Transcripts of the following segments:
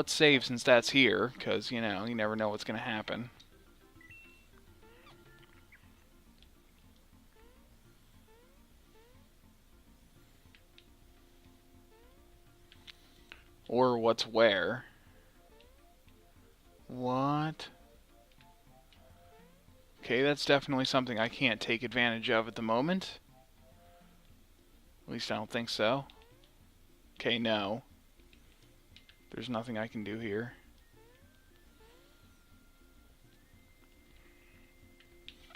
let's save since that's here, because, you know, you never know what's going to happen. Or what's where. What? Okay, that's definitely something I can't take advantage of at the moment. At least I don't think so. Okay, no. There's nothing I can do here.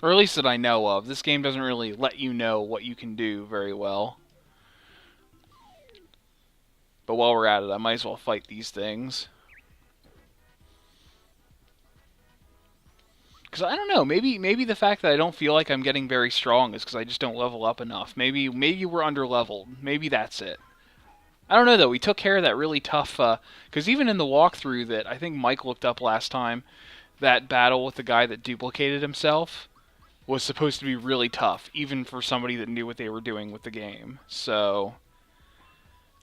Or at least that I know of. This game doesn't really let you know what you can do very well. But while we're at it, I might as well fight these things. Because I don't know, maybe the fact that I don't feel like I'm getting very strong is because I just don't level up enough. Maybe we're under-leveled. Maybe that's it. I don't know, though. We took care of that really tough... Because even in the walkthrough that I think Mike looked up last time, that battle with the guy that duplicated himself was supposed to be really tough, even for somebody that knew what they were doing with the game. So...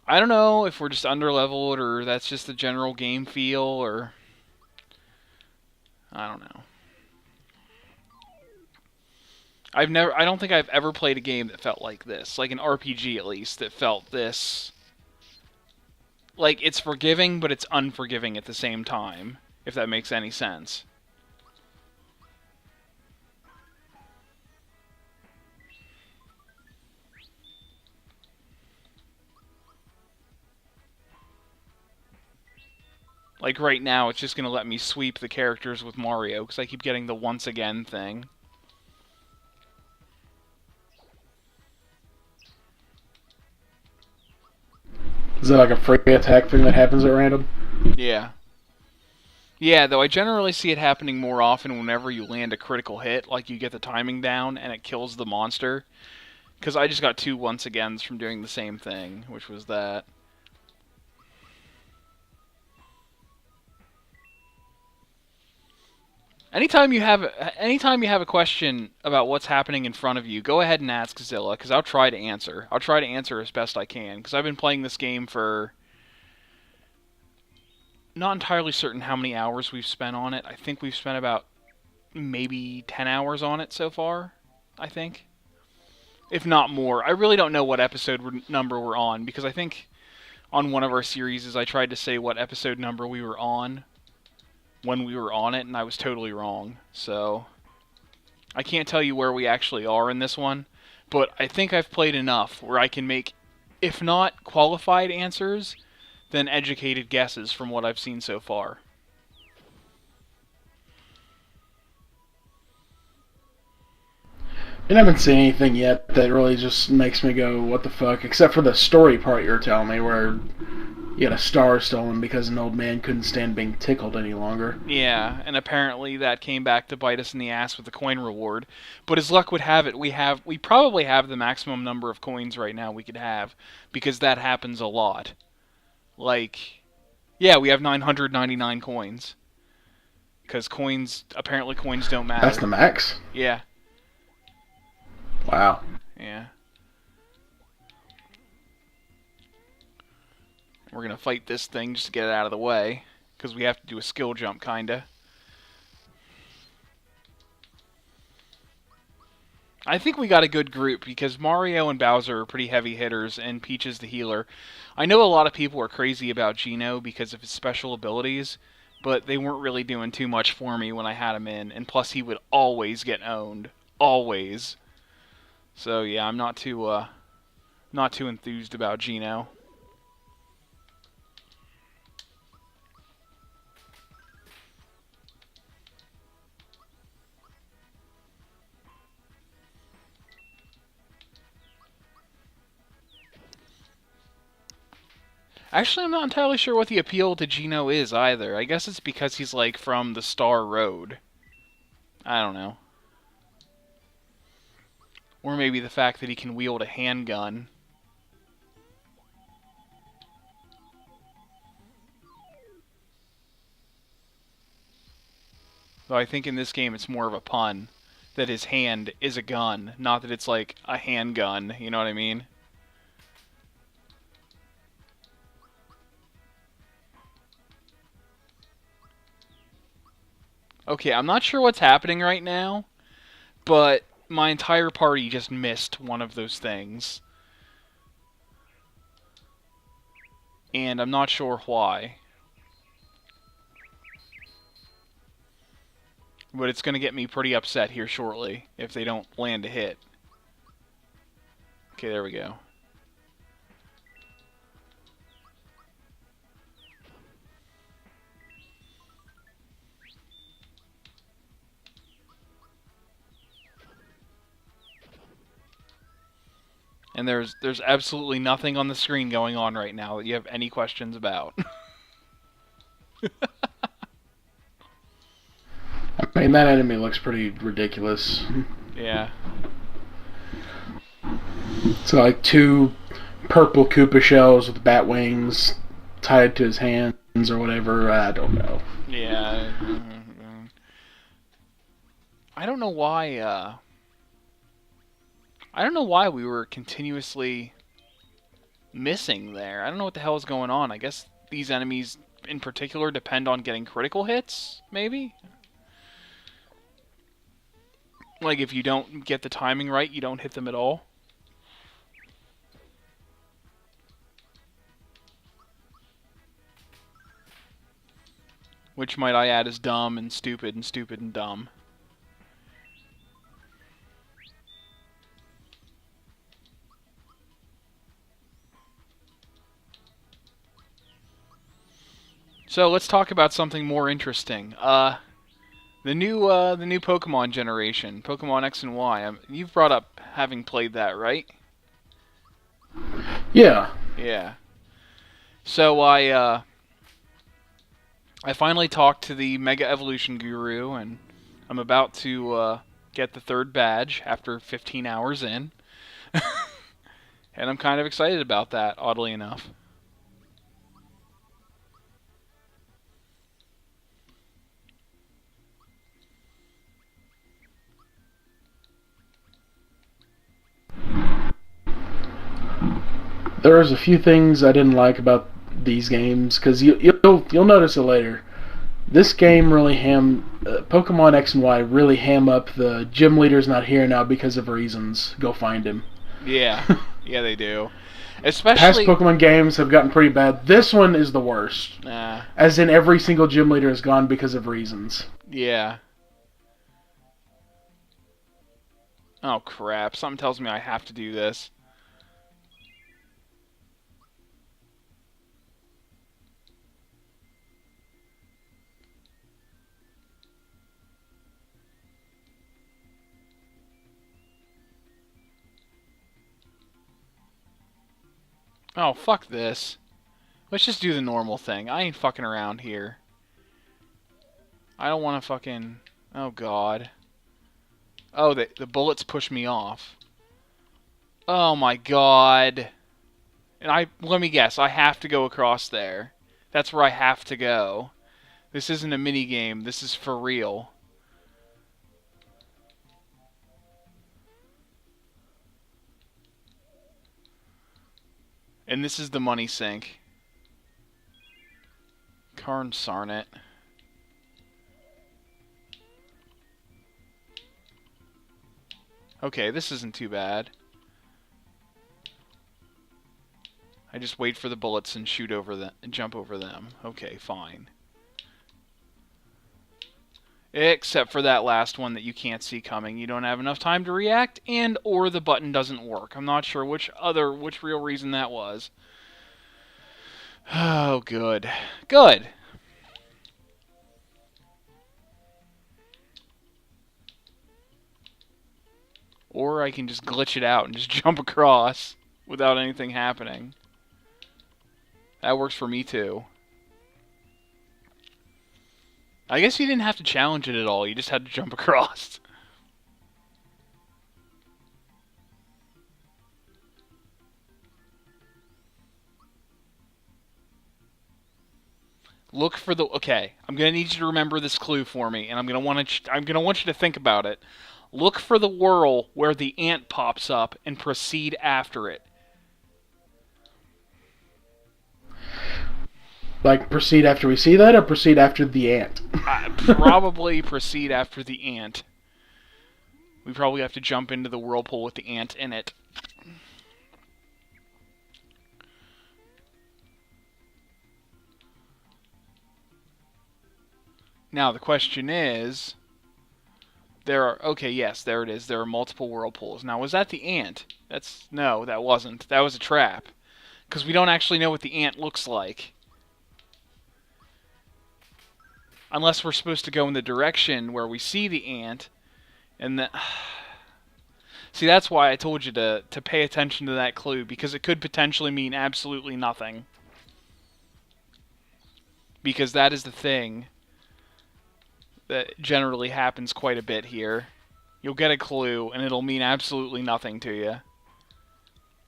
I don't know if we're just under-leveled, or that's just the general game feel, or... I don't know. I don't think I've ever played a game that felt like this. Like an RPG, at least, that felt this... Like, it's forgiving, but it's unforgiving at the same time, if that makes any sense. Like, right now, it's just going to let me sweep the characters with Mario, because I keep getting the once again thing. Is that like a free attack thing that happens at random? Yeah. Yeah, though I generally see it happening more often whenever you land a critical hit, like you get the timing down and it kills the monster. Because I just got 2 once agains from doing the same thing, which was that. Anytime you have a question about what's happening in front of you, go ahead and ask Zilla, because I'll try to answer. I'll try to answer as best I can, because I've been playing this game for... Not entirely certain how many hours we've spent on it. I think we've spent about maybe 10 hours on it so far, I think. If not more. I really don't know what episode number we're on, because I think on one of our series I tried to say what episode number we were on when we were on it, and I was totally wrong. So, I can't tell you where we actually are in this one, but I think I've played enough where I can make, if not qualified answers, then educated guesses from what I've seen so far. I haven't seen anything yet that really just makes me go, what the fuck? Except for the story part you're telling me, where you got a star stolen because an old man couldn't stand being tickled any longer. Yeah, and apparently that came back to bite us in the ass with the coin reward. But as luck would have it, we probably have the maximum number of coins right now we could have, because that happens a lot. Like, yeah, we have 999 coins. Because apparently coins don't matter. That's the max? Yeah. Wow. Yeah. We're gonna fight this thing just to get it out of the way, because we have to do a skill jump, kinda. I think we got a good group, because Mario and Bowser are pretty heavy hitters, and Peach is the healer. I know a lot of people are crazy about Geno because of his special abilities, but they weren't really doing too much for me when I had him in, and plus he would always get owned. Always. So yeah, I'm not too enthused about Geno. Actually, I'm not entirely sure what the appeal to Geno is either. I guess it's because he's like from the Star Road. I don't know. Or maybe the fact that he can wield a handgun. Though I think in this game it's more of a pun. That his hand is a gun, not that it's like a handgun, you know what I mean? Okay, I'm not sure what's happening right now, but my entire party just missed one of those things. And I'm not sure why. But it's going to get me pretty upset here shortly if they don't land a hit. Okay, there we go. And there's absolutely nothing on the screen going on right now that you have any questions about. I mean, that enemy looks pretty ridiculous. Yeah. So like two purple Koopa shells with bat wings tied to his hands or whatever. I don't know. Yeah. I don't know why. I don't know why we were continuously missing there. I don't know what the hell is going on. I guess these enemies in particular depend on getting critical hits, maybe? Like if you don't get the timing right, you don't hit them at all. Which might I add is dumb and stupid and stupid and dumb. So let's talk about something more interesting. The new Pokemon generation, Pokemon X and Y. You've brought up having played that, right? Yeah. Yeah. So I finally talked to the Mega Evolution Guru, and I'm about to get the third badge after 15 hours in. And I'm kind of excited about that, oddly enough. There was a few things I didn't like about these games because you'll notice it later. This game really Pokemon X and Y really ham up the gym leader's not here now because of reasons. Go find him. Yeah, yeah, they do. Past Especially, Pokemon games have gotten pretty bad. This one is the worst. As in every single gym leader is gone because of reasons. yeah. Oh crap! Something tells me I have to do this. Oh, fuck this. Let's just do the normal thing. I ain't fucking around here. I don't want to fucking... Oh, God. Oh, the bullets push me off. Oh, my God. And let me guess, I have to go across there. That's where I have to go. This isn't a mini game. This is for real. And this is the money sink. Karn Sarnet. Okay, this isn't too bad. I just wait for the bullets and shoot over them and jump over them. Okay, fine. Except for that last one that you can't see coming. You don't have enough time to react, and or the button doesn't work. I'm not sure which real reason that was. Oh, good. Good. Or I can just glitch it out and just jump across without anything happening. That works for me too. I guess you didn't have to challenge it at all. You just had to jump across. Look for the... Okay, I'm going to need you to remember this clue for me, and I'm going to want you to think about it. Look for the whirl where the ant pops up and proceed after it. Like, proceed after we see that, or proceed after the ant? Probably proceed after the ant. We probably have to jump into the whirlpool with the ant in it. Now, the question is... yes, there it is. There are multiple whirlpools. Now, was that the ant? No, that wasn't. That was a trap. Because we don't actually know what the ant looks like. Unless we're supposed to go in the direction where we see the ant, and then... See, that's why I told you to pay attention to that clue, because it could potentially mean absolutely nothing. Because that is the thing that generally happens quite a bit here. You'll get a clue, and it'll mean absolutely nothing to you.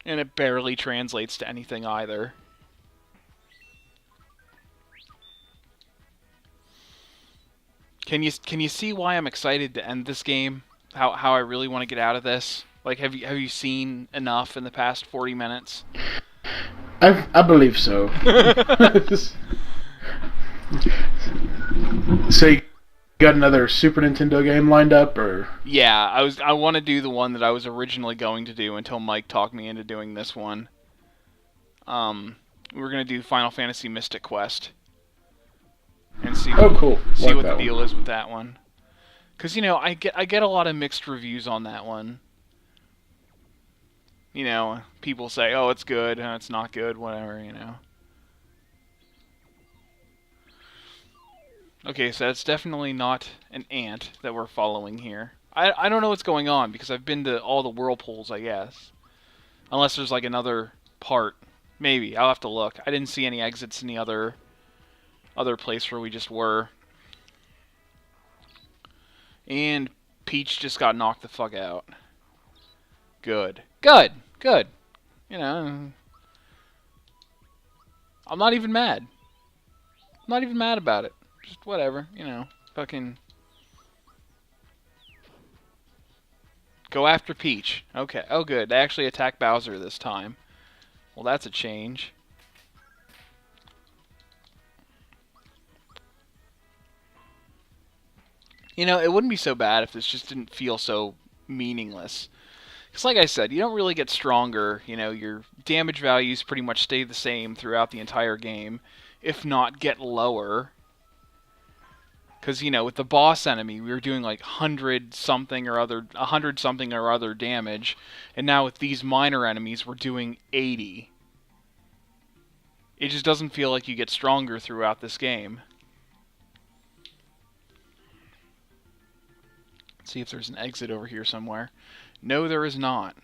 And it barely translates to anything either. Can you see why I'm excited to end this game? How I really want to get out of this? Like, have you seen enough in the past 40 minutes? I believe so. So you got another Super Nintendo game lined up, or? Yeah, I want to do the one that I was originally going to do until Mike talked me into doing this one. We're gonna do Final Fantasy Mystic Quest and see cool. See like what the that deal one. is with that one. Because, I get a lot of mixed reviews on that one. People say, oh, it's good, it's not good, whatever, Okay, so that's definitely not an ant that we're following here. I don't know what's going on, because I've been to all the whirlpools, I guess. Unless there's, like, another part. Maybe. I'll have to look. I didn't see any exits in the other place where we just were. And Peach just got knocked the fuck out. Good. Good. Good. I'm not even mad. I'm not even mad about it. Just whatever, fucking... Go after Peach. Okay. Oh, good. They actually attack Bowser this time. Well, that's a change. It wouldn't be so bad if this just didn't feel so meaningless. Because like I said, you don't really get stronger. Your damage values pretty much stay the same throughout the entire game, if not get lower. Because, with the boss enemy, we were doing like 100 something or other damage, and now with these minor enemies, we're doing 80. It just doesn't feel like you get stronger throughout this game. Let's see if there's an exit over here somewhere. No, there is not.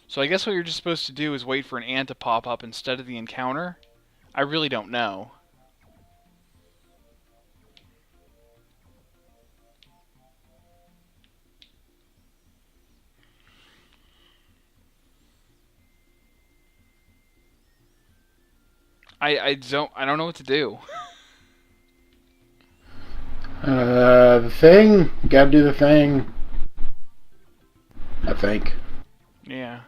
So I guess what you're just supposed to do is wait for an ant to pop up instead of the encounter? I really don't know. I don't know what to do. The thing. Gotta do the thing. I think. Yeah.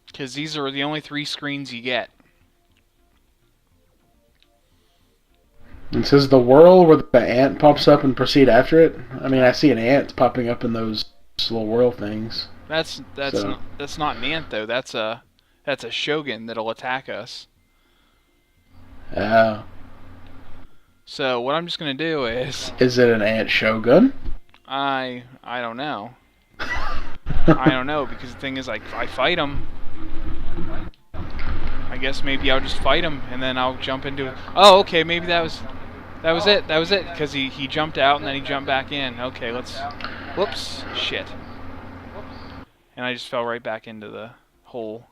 Because these are the only 3 screens you get. It says the whirl where the ant pops up and proceed after it. I mean, I see an ant popping up in those little whirl things. That's not an ant though. That's a shogun that'll attack us. Oh. So what I'm just gonna do is... Is it an ant shogun? I don't know. I don't know, because the thing is, I fight him. I guess maybe I'll just fight him and then I'll jump into it. Oh, okay, maybe that was it. That was it, because he jumped out and then he jumped back in. Okay, let's... Whoops. Shit. And I just fell right back into the hole.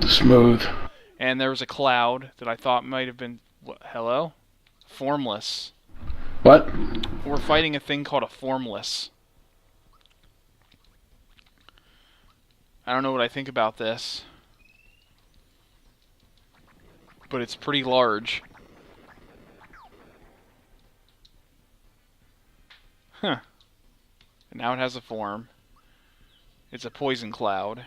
Smooth. And there was a cloud that I thought might have been... What, hello? Formless. What? We're fighting a thing called a formless. I don't know what I think about this. But it's pretty large. Huh. And now it has a form. It's a poison cloud.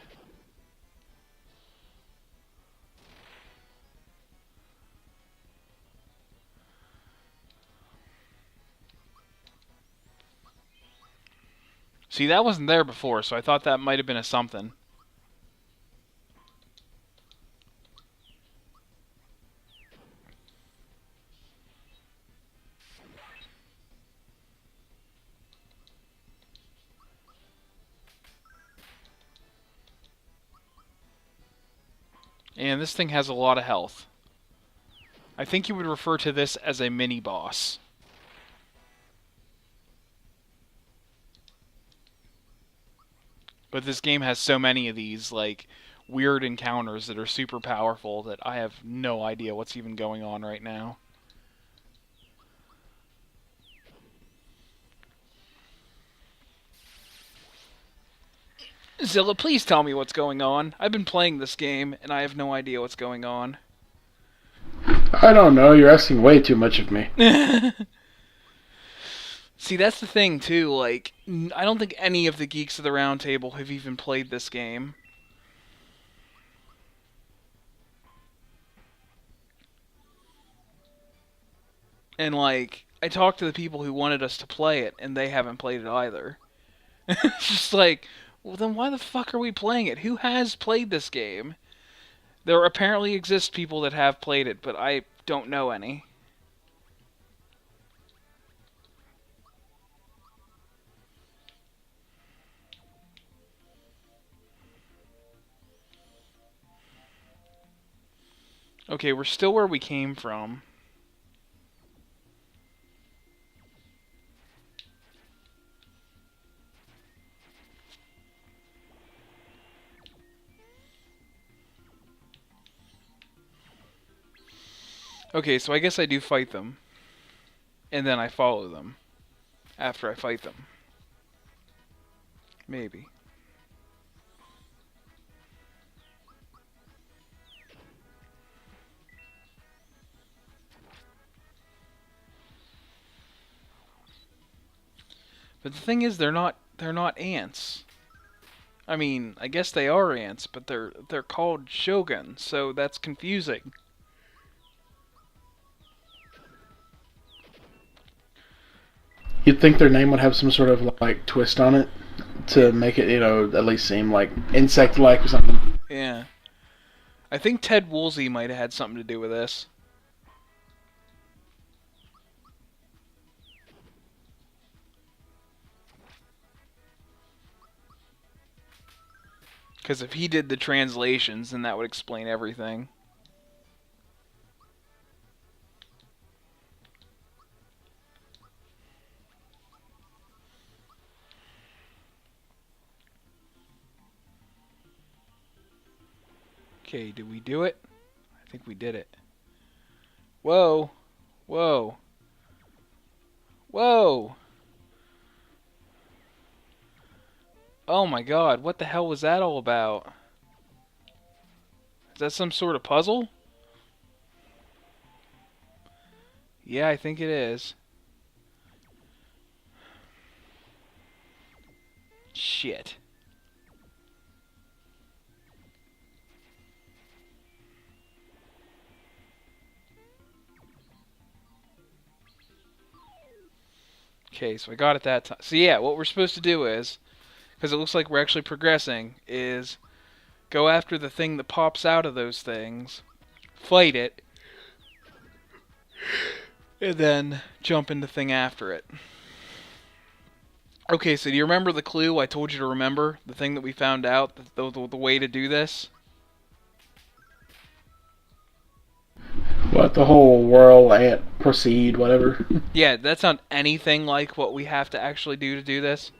See, that wasn't there before, so I thought that might have been a something. And this thing has a lot of health. I think you would refer to this as a mini-boss. But this game has so many of these, like, weird encounters that are super powerful that I have no idea what's even going on right now. Zilla, please tell me what's going on. I've been playing this game, and I have no idea what's going on. I don't know. You're asking way too much of me. See, that's the thing, too. Like, I don't think any of the Geeks of the Round Table have even played this game. And, like, I talked to the people who wanted us to play it, and they haven't played it either. It's just like, well, then why the fuck are we playing it? Who has played this game? There apparently exist people that have played it, but I don't know any. Okay, we're still where we came from. Okay, so I guess I do fight them. And then I follow them. After I fight them. Maybe. But the thing is, they're not ants. I mean, I guess they are ants, but they're called shogun, so that's confusing. You'd think their name would have some sort of like twist on it to make it, at least seem like insect-like or something. Yeah. I think Ted Woolsey might have had something to do with this. Because if he did the translations, then that would explain everything. Okay, did we do it? I think we did it. Whoa. Whoa. Whoa. Oh my god, what the hell was that all about? Is that some sort of puzzle? Yeah, I think it is. Shit. Okay, so I got it that time. So yeah, what we're supposed to do is, because it looks like we're actually progressing, is go after the thing that pops out of those things, fight it, and then jump in the thing after it. Okay, so do you remember the clue I told you to remember? The thing that we found out, the way to do this? What, the whole whirl, ant, proceed, whatever? Yeah, that's not anything like what we have to actually do to do this.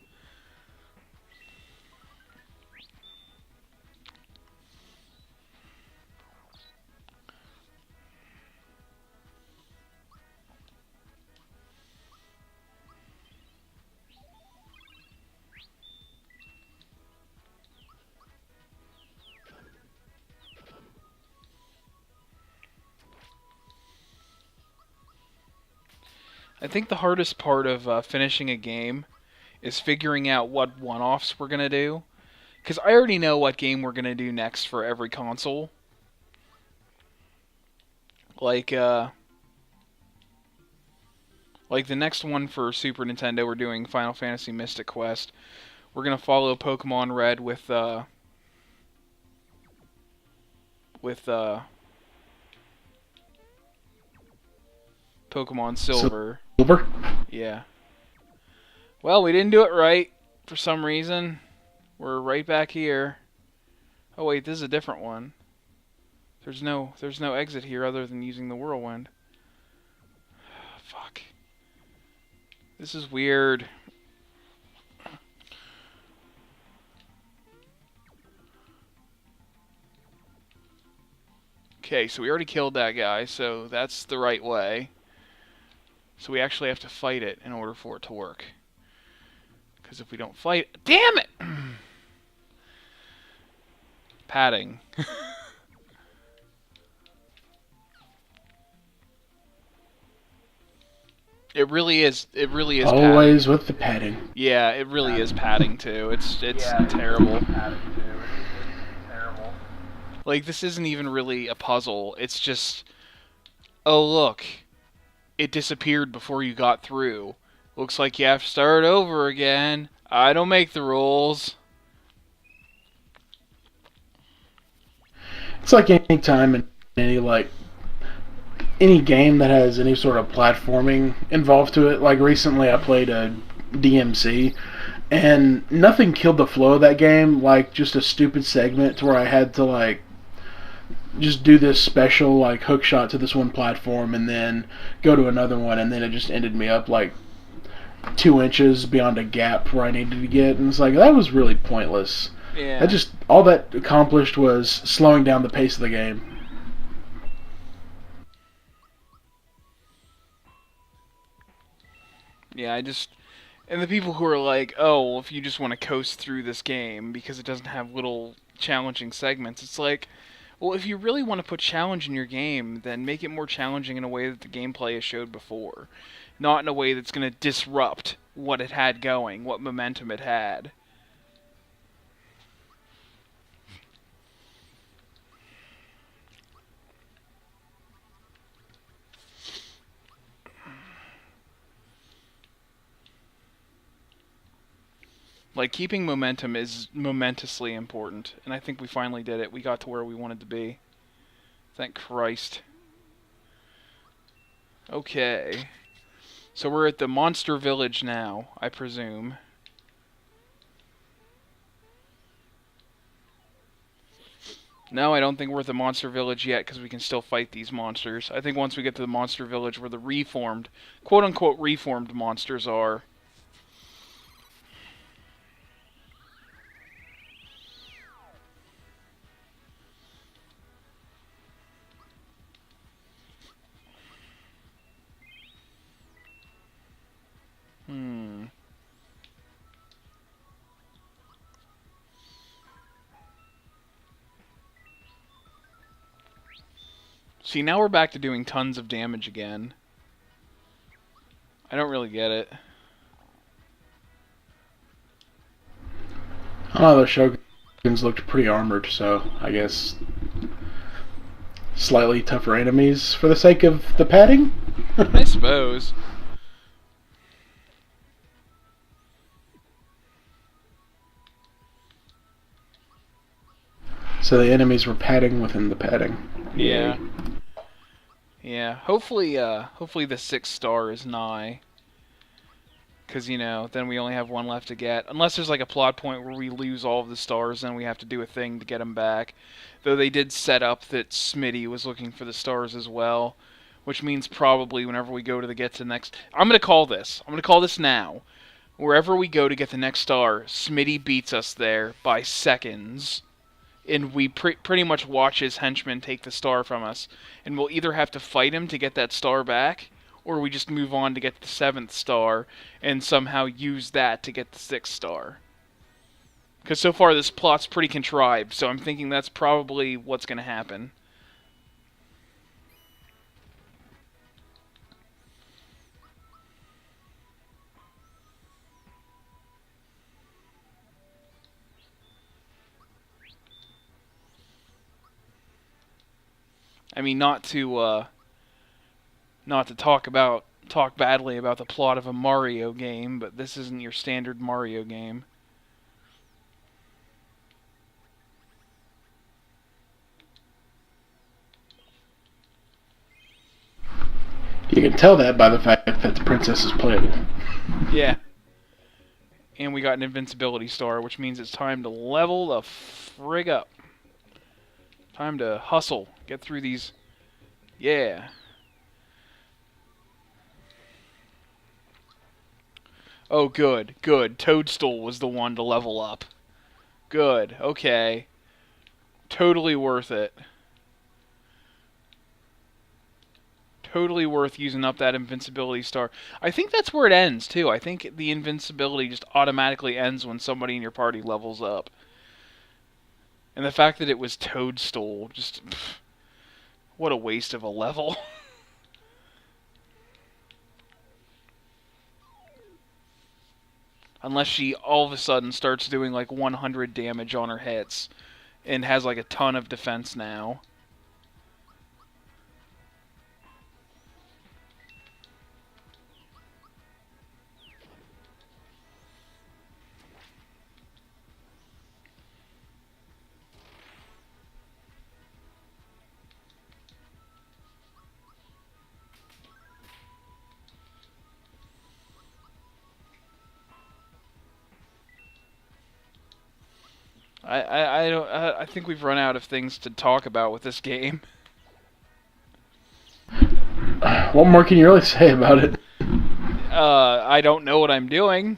I think the hardest part of finishing a game is figuring out what one-offs we're gonna do. Because I already know what game we're gonna do next for every console. Like, like the next one for Super Nintendo, we're doing Final Fantasy Mystic Quest. We're gonna follow Pokemon Red with Pokemon Silver. Silver? Yeah. Well, we didn't do it right for some reason. We're right back here. Oh wait, this is a different one. There's no exit here other than using the whirlwind. Fuck. This is weird. Okay, so we already killed that guy, so that's the right way. So we actually have to fight it in order for it to work. Because if we don't fight... Damn it! Padding. It really is. It really is. Always padding. with the padding. Yeah, it really is padding too. It's terrible. Like this isn't even really a puzzle. It's just, oh look, it disappeared before you got through. Looks like you have to start over again. I don't make the rules. It's like any time in any game that has any sort of platforming involved to it. Like recently, I played a DMC, and nothing killed the flow of that game. Like just a stupid segment to where I had to like just do this special like hook shot to this one platform and then go to another one, and then it just ended me up like 2 inches beyond a gap where I needed to get, and it's like that was really pointless. Yeah. That just all that accomplished was slowing down the pace of the game. Yeah, and the people who are like, oh, well, if you just want to coast through this game because it doesn't have little challenging segments, it's like, well, if you really want to put challenge in your game, then make it more challenging in a way that the gameplay has showed before, not in a way that's going to disrupt what it had going, what momentum it had. Like, keeping momentum is momentously important, and I think we finally did it. We got to where we wanted to be. Thank Christ. Okay. So we're at the Monster Village now, I presume. No, I don't think we're at the Monster Village yet, because we can still fight these monsters. I think once we get to the Monster Village where the reformed, quote-unquote reformed monsters are. See, now we're back to doing tons of damage again. I don't really get it. Oh, the Shoguns looked pretty armored, so I guess slightly tougher enemies for the sake of the padding? I suppose. So the enemies were padding within the padding. Yeah. Yeah. Hopefully the 6th star is nigh. Because, you know, then we only have one left to get. Unless there's like a plot point where we lose all of the stars, then we have to do a thing to get them back. Though they did set up that Smitty was looking for the stars as well. Which means probably whenever we go to get to the next... I'm going to call this now. Wherever we go to get the next star, Smitty beats us there by seconds. And we pretty much watch his henchman take the star from us. And we'll either have to fight him to get that star back, or we just move on to get the 7th star and somehow use that to get the 6th star. Because so far this plot's pretty contrived, so I'm thinking that's probably what's going to happen. I mean, not to talk badly about the plot of a Mario game, but this isn't your standard Mario game. You can tell that by the fact that the princess is playable. Yeah. And we got an invincibility star, which means it's time to level the frig up. Time to hustle. Get through these. Yeah. Oh, good, good. Toadstool was the one to level up. Good, okay. Totally worth it. Totally worth using up that invincibility star. I think that's where it ends, too. I think the invincibility just automatically ends when somebody in your party levels up. And the fact that it was Toadstool, just... Pff, what a waste of a level. Unless she all of a sudden starts doing like 100 damage on her hits and has like a ton of defense now. I think we've run out of things to talk about with this game. What more can you really say about it? I don't know what I'm doing.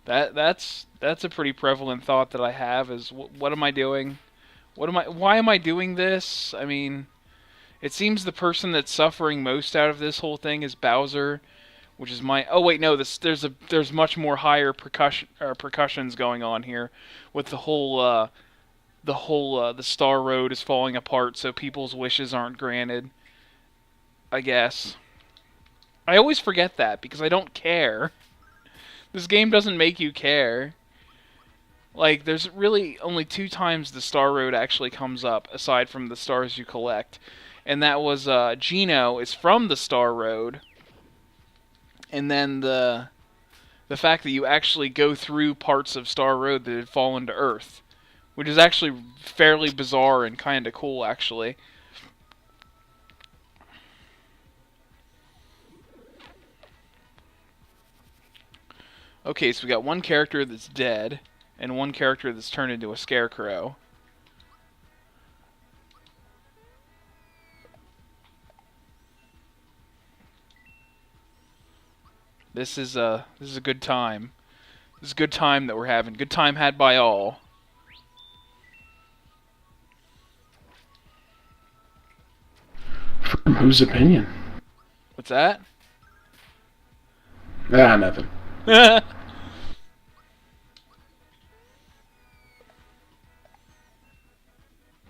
That's a pretty prevalent thought that I have is what am I doing? Why am I doing this? I mean, it seems the person that's suffering most out of this whole thing is Bowser, which is my... Oh wait, no, there's much more higher percussions going on here with the Star Road is falling apart, so people's wishes aren't granted. I guess. I always forget that because I don't care. This game doesn't make you care. Like, there's really only 2 times the Star Road actually comes up, aside from the stars you collect. And that was, Geno is from the Star Road. And then the fact that you actually go through parts of Star Road that had fallen to Earth. Which is actually fairly bizarre and kind of cool, actually. Okay, so we got one character that's dead, and one character that's turned into a scarecrow. This is a good time. This is a good time that we're having. Good time had by all. From whose opinion? What's that? Ah, nothing.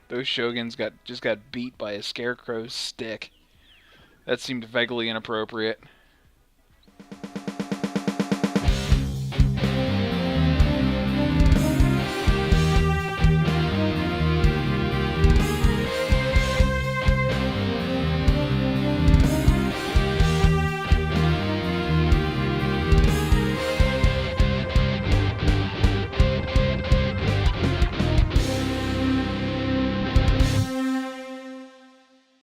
Those Shoguns just got beat by a scarecrow's stick. That seemed vaguely inappropriate.